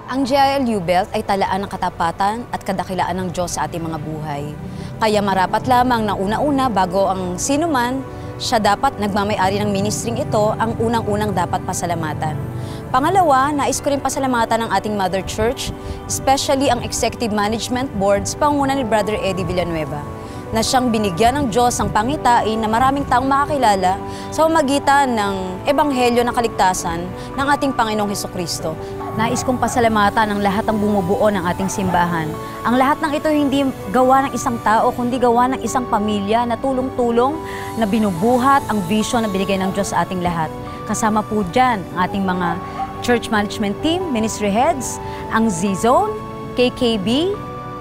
Ang JILU Belt ay talaan ng katapatan at kadakilaan ng Diyos sa ating mga buhay. Kaya marapat lamang na una-una bago ang sinuman, siya dapat nagmamay-ari ng ministring ito ang unang-unang dapat pasalamatan. Pangalawa, nais ko rin pasalamatan ng ating Mother Church, especially ang Executive Management Board sa pangunguna ni Brother Eddie Villanueva, na siyang binigyan ng Diyos ang pangitain na maraming taong makakilala sa pamamagitan ng Ebanghelyo ng Kaligtasan ng ating Panginoong Hesukristo. Nais kong pasalamatan ang lahat ng bumubuo ng ating simbahan. Ang lahat ng ito hindi gawa ng isang tao, kundi gawa ng isang pamilya na tulong-tulong na binubuhat ang vision na binigay ng Diyos sa ating lahat. Kasama po dyan ang ating mga church management team, ministry heads, ang Z-Zone, KKB,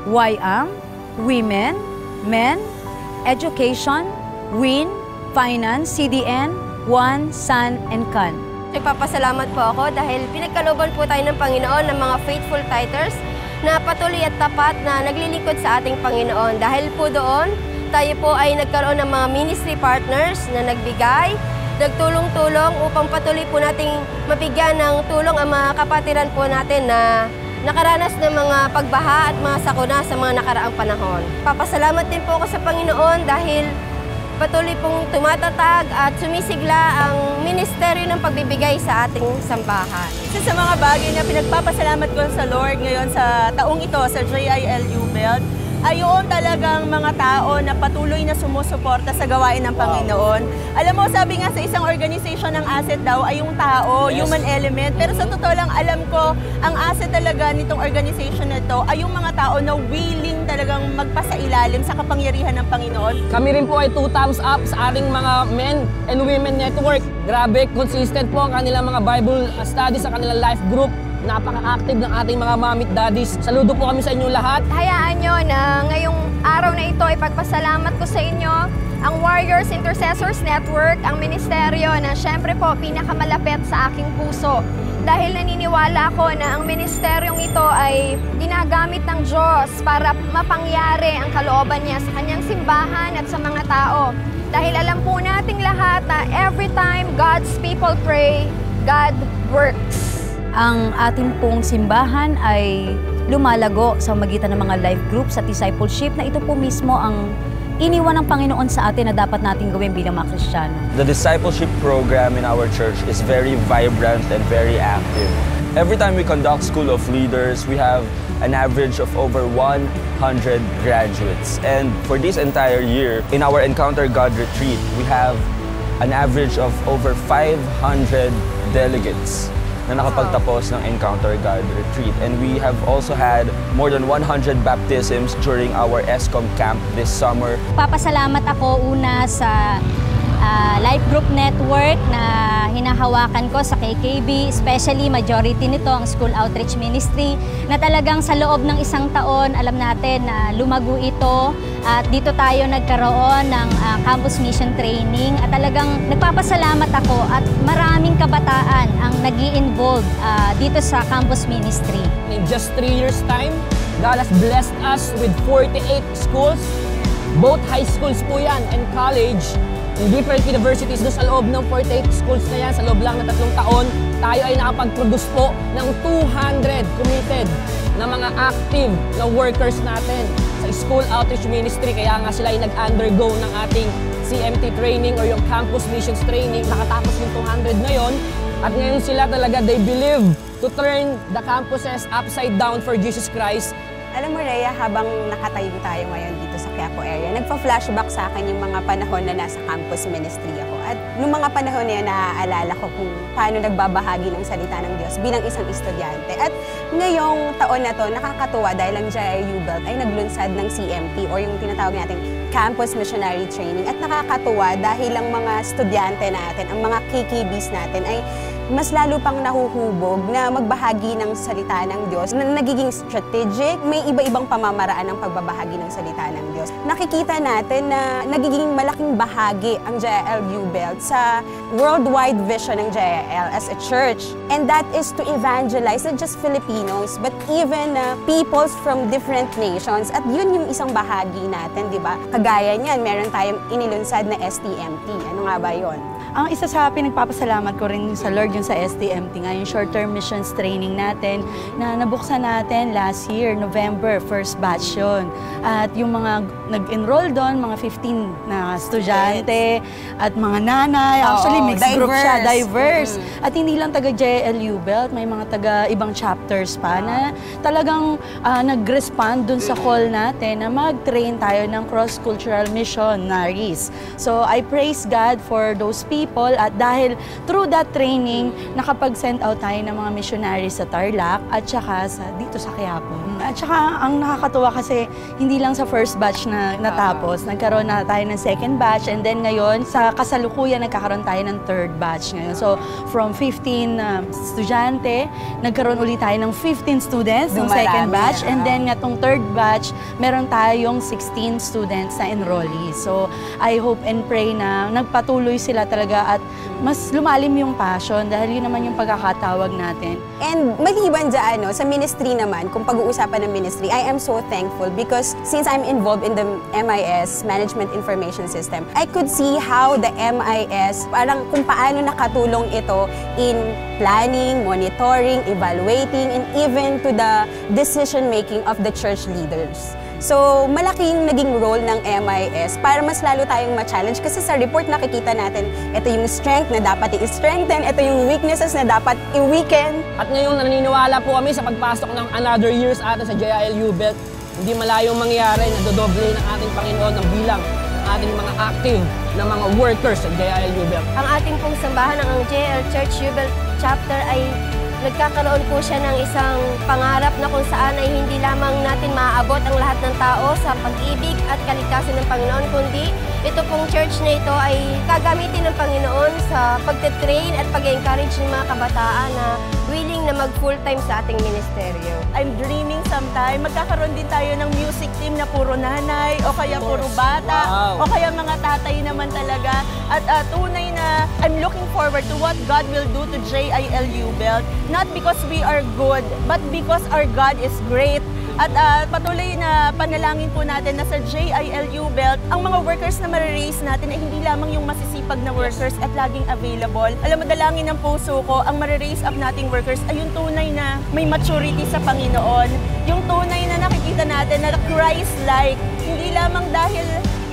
YAM, Women, Men, Education, WIN, Finance, CDN, One, Sun, and Can. Nagpapasalamat po ako dahil pinagkalooban po tayo ng Panginoon ng mga faithful tithers na patuloy at tapat na naglilingkod sa ating Panginoon. Dahil po doon, tayo po ay nagkaroon ng mga ministry partners na nagbigay, nagtulong-tulong upang patuloy po nating mabigyan ng tulong ang mga kapatiran po natin na nakaranas ng mga pagbaha at mga sakuna sa mga nakaraang panahon. Papasalamat din po ako sa Panginoon dahil patuloy pong tumatatag at sumisigla ang ministeryo ng pagbibigay sa ating sambahan. Isa sa mga bagay na pinagpapasalamat ko sa Lord ngayon sa taong ito sa JILU Belt ay yung talagang mga tao na patuloy na sumusuporta sa gawain ng Panginoon. Alam mo, sabi nga sa isang organization ng asset daw ay yung tao, human element. Pero sa totoo lang, alam ko, ang asset talaga nitong organization na ito ay yung mga tao na willing talagang magpasailalim sa kapangyarihan ng Panginoon. Kami rin po ay 2 thumbs up sa ating mga Men and Women Network. Grabe, consistent po ang kanilang mga Bible studies sa kanilang life group. Napaka-active ng ating mga mommy daddies. Saludo po kami sa inyo lahat. Hayaan nyo na ngayong araw na ito ay pagpasalamat ko sa inyo ang Warriors Intercessors Network, ang ministeryo na syempre po pinakamalapit sa aking puso. Dahil naniniwala ako na ang ministeryong ito ay ginagamit ng Diyos para mapangyari ang kalooban niya sa kanyang simbahan at sa mga tao. Dahil alam po nating lahat na every time God's people pray, God works. Ang ating pong simbahan ay lumalago sa magitan ng mga life groups at discipleship na ito po mismo ang iniwan ng Panginoon sa atin na dapat natin gawin bilang mga Kristiyano. The discipleship program in our church is very vibrant and very active. Every time we conduct School of Leaders, we have an average of over 100 graduates. And for this entire year, in our Encounter God Retreat, we have an average of over 500 delegates na nakapagtapos ng Encounter God Retreat. And we have also had more than 100 baptisms during our ESCOM camp this summer. Papasalamat ako una sa life group network na hinahawakan ko sa KKB, especially majority nito ang School Outreach Ministry na talagang sa loob ng isang taon, alam natin na lumago ito at dito tayo nagkaroon ng campus mission training at talagang nagpapasalamat ako at maraming kabataan ang nag-i-involve dito sa campus ministry. In just 3 years' time, God has blessed us with 48 schools, both high schools po yan and college, in different universities. Doon sa loob ng 48 schools na yan, sa loob lang ng 3 taon, tayo ay nakapag-produce po ng 200 committed na mga active na workers natin sa School Outreach Ministry. Kaya nga sila ay nag-undergo ng ating CMT training or yung Campus Missions Training. Nakatapos yung 200 na yon. At ngayon sila talaga, they believe to turn the campuses upside down for Jesus Christ. Alam mo, Rhea, habang nakatayo tayo ngayon dito sa Quiapo area, nagpa-flashback sa akin yung mga panahon na nasa campus ministry ako. At noong mga panahon na yan, naaalala ko kung paano nagbabahagi ng salita ng Diyos bilang isang estudyante. At ngayong taon na to, nakakatuwa dahil ang JIU Belt ay naglunsad ng CMT or yung tinatawag nating Campus Missionary Training. At nakakatuwa dahil ang mga estudyante natin, ang mga KKBs natin ay mas lalo pang nahuhubog na magbahagi ng salita ng Diyos, na nagiging strategic, may iba-ibang pamamaraan ng pagbabahagi ng salita ng Diyos. Nakikita natin na nagiging malaking bahagi ang JILU Belt sa worldwide vision ng JIL as a church. And that is to evangelize not just Filipinos, but even peoples from different nations. At yun yung isang bahagi natin, di ba? Kagaya niyan, meron tayong inilunsad na STMT. Ano nga ba yun? Ang isa sa pinagpapasalamat ko rin sa Lord yung sa STMT nga, yung short-term missions training natin na nabuksan natin last year, November, first batch yun. At yung mga nag-enroll doon, mga 15 na estudyante at mga nanay, actually mixed group siya, diverse. At hindi lang taga JLU Belt, may mga taga ibang chapters pa na talagang nag-respond dun sa call natin na mag-train tayo ng cross-cultural missionaries. So I praise God for those people at dahil through that training, nakapag-send out tayo ng mga missionaries sa Tarlac at saka dito sa Quiapo. At saka ang nakakatuwa kasi hindi lang sa first batch na natapos, nagkaroon na tayo ng second batch and then ngayon sa kasalukuyan nagkakaroon tayo ng third batch ngayon. So from 15 estudyante, nagkaroon ulit tayo ng 15 students ng second batch and then ngatong third batch, meron tayong 16 students na enrollees. So I hope and pray na nagpatuloy sila talaga at mas lumalim yung passion dahil yun naman yung pagkakatawag natin. And maliban dyan, sa ministry naman, kung pag-uusapan ng ministry, I am so thankful because since I'm involved in the MIS, Management Information System, I could see how the MIS, parang kung paano nakatulong ito in planning, monitoring, evaluating, and even to the decision-making of the church leaders. So, malaking naging role ng MIS para mas lalo tayong ma-challenge kasi sa report nakikita natin, ito yung strength na dapat i-strengthen, ito yung weaknesses na dapat i-weaken. At ngayon naniniwala po kami sa pagpasok ng another years atin sa JILU Belt, hindi malayong mangyari na dodoble ng ating Panginoon ang bilang ng ating mga active na mga workers sa JILU Belt. Ang ating pong sambahan ng JL Church U-Belt Chapter ay nagkakaroon po siya ng isang pangarap na kung saan ay hindi lamang natin maaabot ang lahat ng tao sa pag-ibig at kaligtasan ng Panginoon, kundi ito pong church na ito ay gagamitin ng Panginoon sa pagte-train at pag-encourage ng mga kabataan na willing na mag-full-time sa ating ministeryo. I'm dreaming sometime, magkakaroon din tayo ng music team na puro nanay o kaya puro bata o kaya mga tatay naman talaga. At tunay na I'm looking forward to what God will do to JILU Belt. Not because we are good, but because our God is great. At patuloy na panalangin po natin na sa JILU Belt, ang mga workers na ma-raise natin ay hindi lamang yung masisipag na workers at laging available. Alam mo, dalangin ng puso ko, ang ma-raise up nating workers ay yung tunay na may maturity sa Panginoon. Yung tunay na nakikita natin na Christ-like, hindi lamang dahil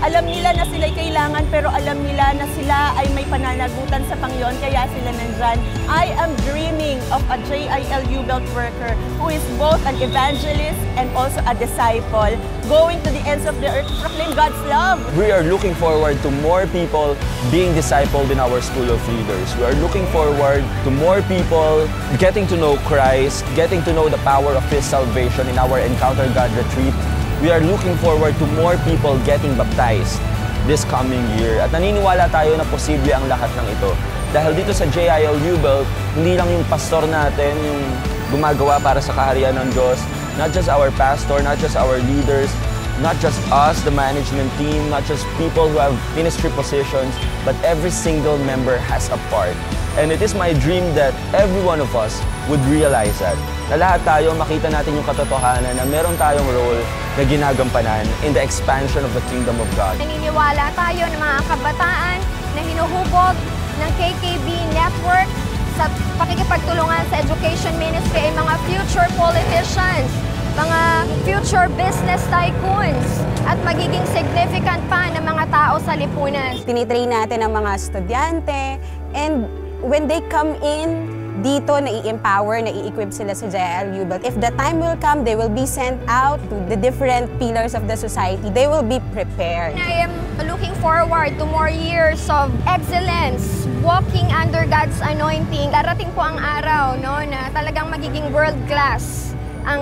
alam nila na sila'y kailangan, pero alam nila na sila ay may pananagutan sa Panginoon, kaya sila nandyan. I am dreaming of a JILU Belt worker who is both an evangelist and also a disciple, going to the ends of the earth to proclaim God's love. We are looking forward to more people being discipled in our School of Leaders. We are looking forward to more people getting to know Christ, getting to know the power of His salvation in our Encounter God retreat. We are looking forward to more people getting baptized this coming year. At naniniwala tayo na posible ang lahat ng ito. Dahil dito sa JILU Belt, hindi lang yung pastor natin yung gumagawa para sa kaharian ng Diyos. Not just our pastor, not just our leaders, not just us, the management team, not just people who have ministry positions, but every single member has a part. And it is my dream that every one of us would realize that. Na lahat tayo makita natin yung katotohanan na meron tayong role na ginagampanan in the expansion of the kingdom of God. Naniniwala tayo ng mga kabataan na hinuhubog ng KKB Network sa pakikipagtulungan sa education ministry ay mga future politicians, mga future business tycoons, at magiging significant pa ng mga tao sa lipunan. Tinitrain natin ang mga estudyante and when they come in, dito nai-empower, nai-equip sila sa JILU Belt. If the time will come, they will be sent out to the different pillars of the society. They will be prepared. I am looking forward to more years of excellence, walking under God's anointing. Darating po ang araw na talagang magiging world-class ang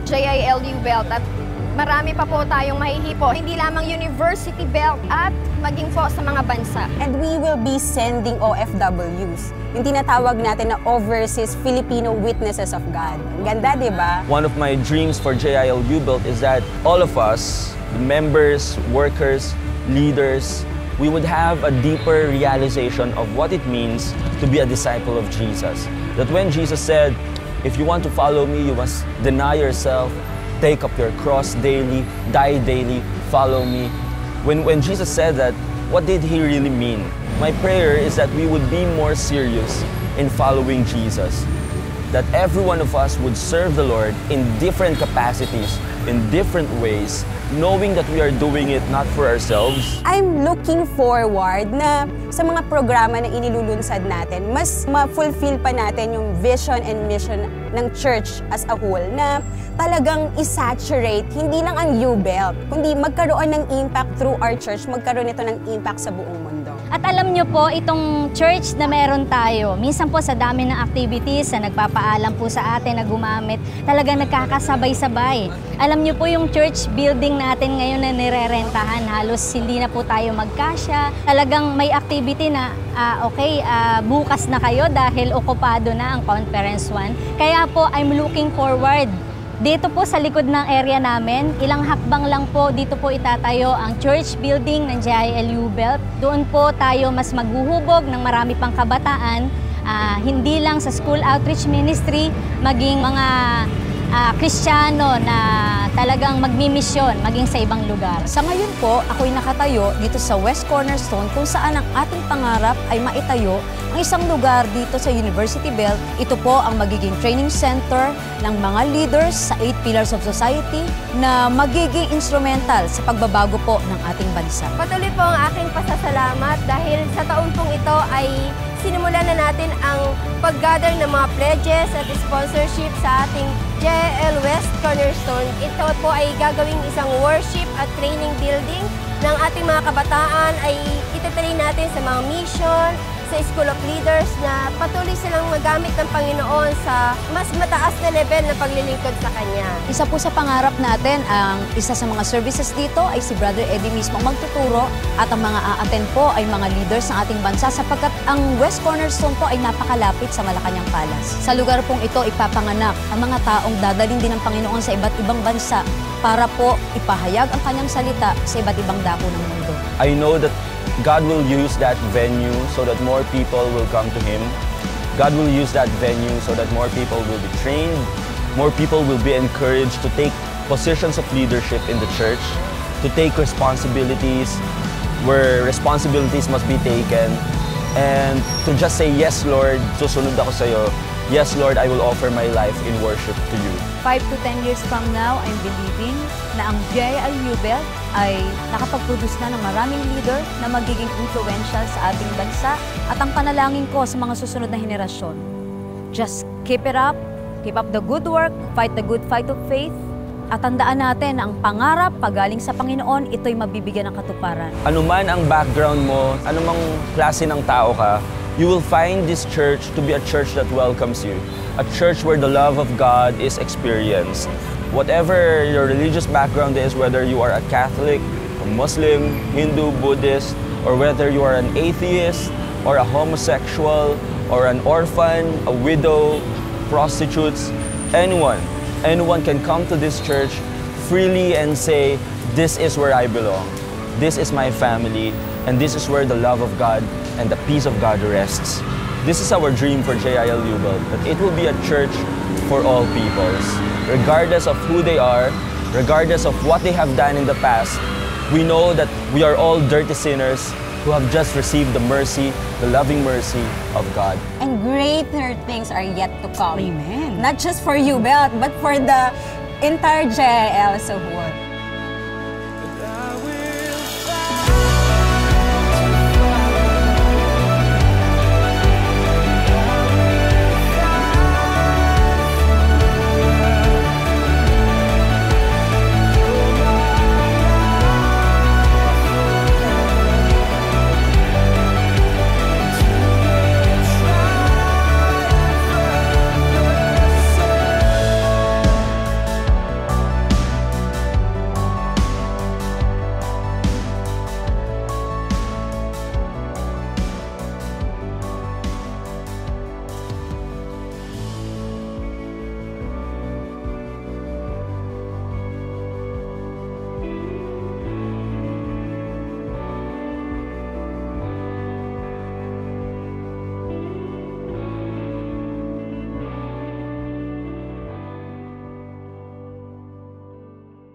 JILU Belt at marami pa po tayong mahihipo, hindi lamang university belt at maging po sa mga bansa. And we will be sending OFWs, yung tinatawag natin na Overseas Filipino Witnesses of God. Ang ganda, di ba? One of my dreams for JILU Belt is that all of us, the members, workers, leaders, we would have a deeper realization of what it means to be a disciple of Jesus. That when Jesus said, if you want to follow me, you must deny yourself, take up your cross daily, die daily, follow me. When Jesus said that, what did he really mean? My prayer is that we would be more serious in following Jesus. That every one of us would serve the Lord in different capacities, in different ways, knowing that we are doing it not for ourselves. I'm looking forward na sa mga programa na inilulunsad natin, mas ma-fulfill pa natin yung vision and mission ng church as a whole na talagang isaturate, hindi lang ang U-Belt, kundi magkaroon ng impact through our church, magkaroon ito ng impact sa buong mundo. At alam nyo po, itong church na meron tayo, minsan po sa dami ng activities na nagpapaalam po sa atin na gumamit, talagang nagkakasabay-sabay. Alam nyo po yung church building natin ngayon na nirerentahan, halos hindi na po tayo magkasya. Talagang may activity na, bukas na kayo dahil okupado na ang Conference 1. Kaya po, I'm looking forward. Dito po sa likod ng area namin, ilang hakbang lang po dito po itatayo ang church building ng JIL U-Belt. Doon po tayo mas maghuhubog ng marami pang kabataan, hindi lang sa school outreach ministry, maging mga Kristiyano na talagang magmimisyon, maging sa ibang lugar. Sa ngayon po, ako'y nakatayo dito sa West Cornerstone kung saan ang ating pangarap ay maitayo ang isang lugar dito sa University Belt. Ito po ang magiging training center ng mga leaders sa 8 Pillars of Society na magiging instrumental sa pagbabago po ng ating bansa. Patuloy po ang aking pasasalamat dahil sa taon pong ito ay sinimulan na natin ang pag-gather ng mga pledges at sponsorship sa ating JIL West Cornerstone. Ito po ay gagawing isang worship at training building ng ating mga kabataan, ay itatrain natin sa mga mission, sa School of Leaders na patuloy silang magamit ng Panginoon sa mas mataas na level na paglilingkod sa Kanya. Isa po sa pangarap natin, ang isa sa mga services dito ay si Brother Eddie mismo magtuturo at ang mga a-attend po ay mga leaders ng ating bansa sapagkat ang West Cornerstone po ay napakalapit sa Malacanang Palace. Sa lugar pong ito ipapanganak ang mga taong dadalhin din ng Panginoon sa iba't ibang bansa para po ipahayag ang Kanyang salita sa iba't ibang dako ng mundo. I know that God will use that venue so that more people will come to Him. God will use that venue so that more people will be trained, more people will be encouraged to take positions of leadership in the church, to take responsibilities where responsibilities must be taken, and to just say, yes, Lord, susunod ako sa'yo. Yes, Lord, I will offer my life in worship to you. 5 to 10 years from now, I'm believing na ang JIL U-Belt ay nakapag-produce na ng maraming leader na magiging influential sa ating bansa at ang panalangin ko sa mga susunod na henerasyon. Just keep up the good work, fight the good fight of faith, at tandaan natin na ang pangarap pagaling sa Panginoon, ito'y mabibigyan ng katuparan. Ano man ang background mo, anumang klase ng tao ka, you will find this church to be a church that welcomes you. A church where the love of God is experienced. Whatever your religious background is, whether you are a Catholic, a Muslim, Hindu, Buddhist, or whether you are an atheist, or a homosexual, or an orphan, a widow, prostitutes, anyone can come to this church freely and say, this is where I belong. This is my family, and this is where the love of God and the peace of God rests. This is our dream for JIL U-Belt, that it will be a church for all peoples. Regardless of who they are, regardless of what they have done in the past, we know that we are all dirty sinners who have just received the mercy, the loving mercy of God. And greater things are yet to come. Amen. Not just for U-Belt, but for the entire JIL as a whole.